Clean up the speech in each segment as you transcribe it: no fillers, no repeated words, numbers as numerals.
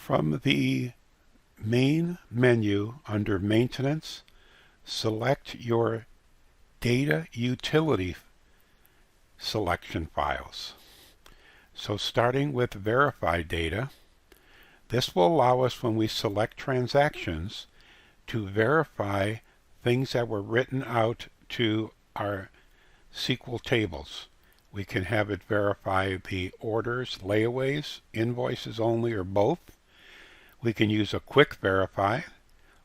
From the main menu under Maintenance, select your Data Utility selection files. So starting with Verify Data, this will allow us when we select transactions to verify things that were written out to our SQL tables. We can have it verify the orders, layaways, invoices only, or both. We can use a quick verify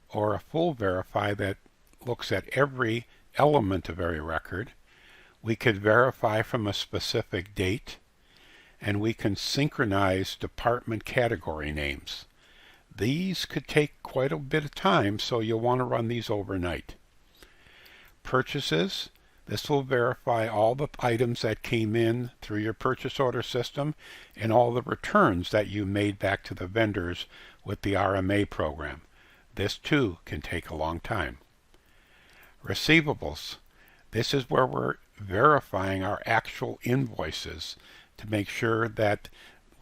or a full verify that looks at every element of every record. We could verify from a specific date, and we can synchronize department category names. These could take quite a bit of time, so you'll want to run these overnight. Purchases. This will verify all the items that came in through your purchase order system and all the returns that you made back to the vendors with the RMA program. This too can take a long time. Receivables. This is where we're verifying our actual invoices to make sure that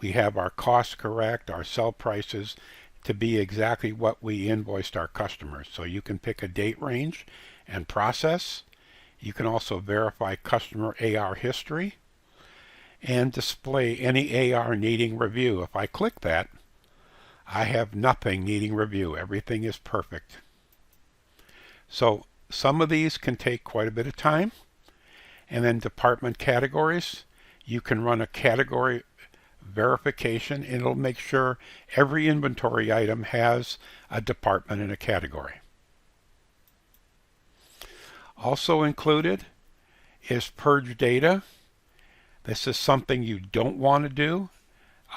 we have our costs correct, our sell prices to be exactly what we invoiced our customers. So you can pick a date range and process. You can also verify customer AR history and display any AR needing review. If I click that, I have nothing needing review. Everything is perfect. So some of these can take quite a bit of time. And then department categories, you can run a category verification and it'll make sure every inventory item has a department and a category. Also included is Purge Data. This is something you don't want to do.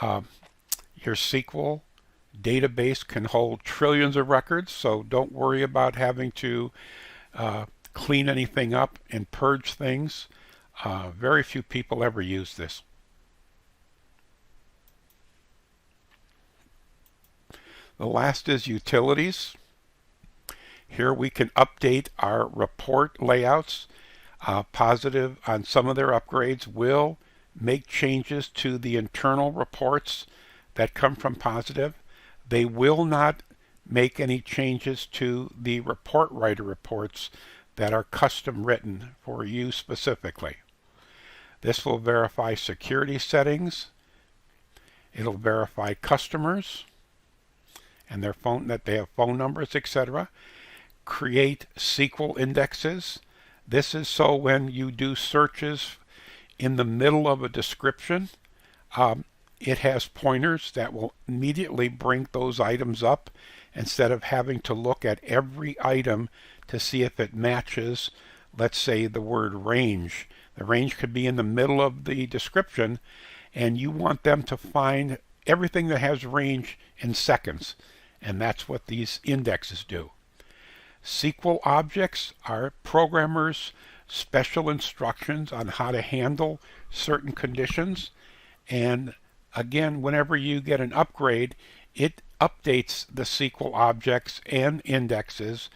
Your SQL database can hold trillions of records, so don't worry about having to clean anything up and purge things. Very few people ever use this. The last is Utilities. Here we can update our report layouts. Positive on some of their upgrades will make changes to the internal reports that come from Positive. They will not make any changes to the report writer reports that are custom written for you specifically. This will verify security settings. It'll verify customers and their phone, that they have phone numbers, etc. Create SQL indexes. This is so when you do searches in the middle of a description, it has pointers that will immediately bring those items up instead of having to look at every item to see if it matches, let's say, the word range. The range could be in the middle of the description, and you want them to find everything that has range in seconds, and that's what these indexes do. SQL objects are programmers' special instructions on how to handle certain conditions, and again, whenever you get an upgrade, it updates the SQL objects and indexes,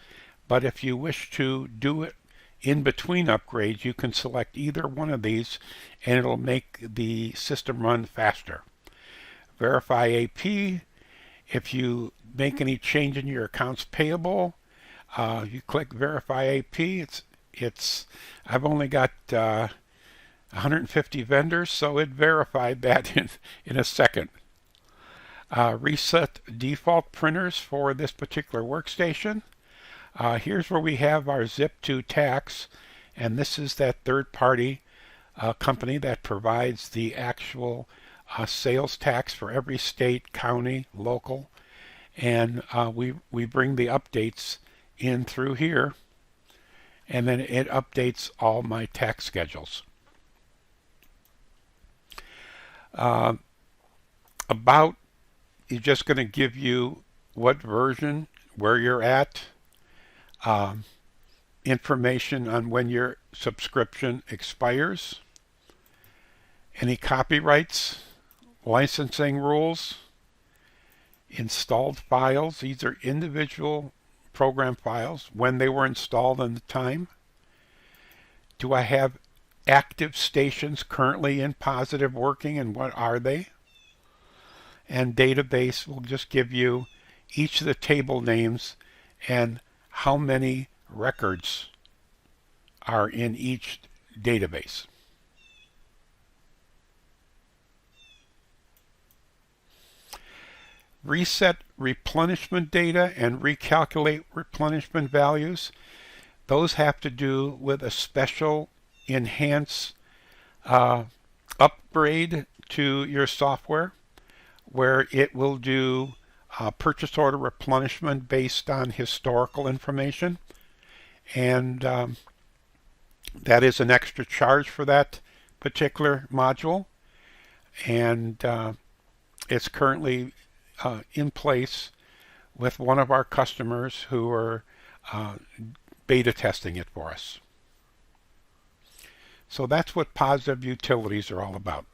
but if you wish to do it in between upgrades, you can select either one of these and it'll make the system run faster. Verify AP. If you make any change in your accounts payable, you click Verify AP. I've only got 150 vendors, so it verified that in a second. Reset default printers for this particular workstation. Here's where we have our zip2 tax, and this is that third-party company that provides the actual sales tax for every state, county, local, and we bring the updates in through here, and then it updates all my tax schedules. About is just going to give you what version, where you're at, information on when your subscription expires, any copyrights, licensing rules, installed files. These are individual program files, when they were installed and the time. Do I have active stations currently in Positive working, and what are they? and database will just give you each of the table names and how many records are in each database. Reset replenishment data and recalculate replenishment values. Those have to do with a special enhanced upgrade to your software where it will do purchase order replenishment based on historical information. And that is an extra charge for that particular module. And it's currently in place with one of our customers who are beta testing it for us. So that's what positive utilities are all about.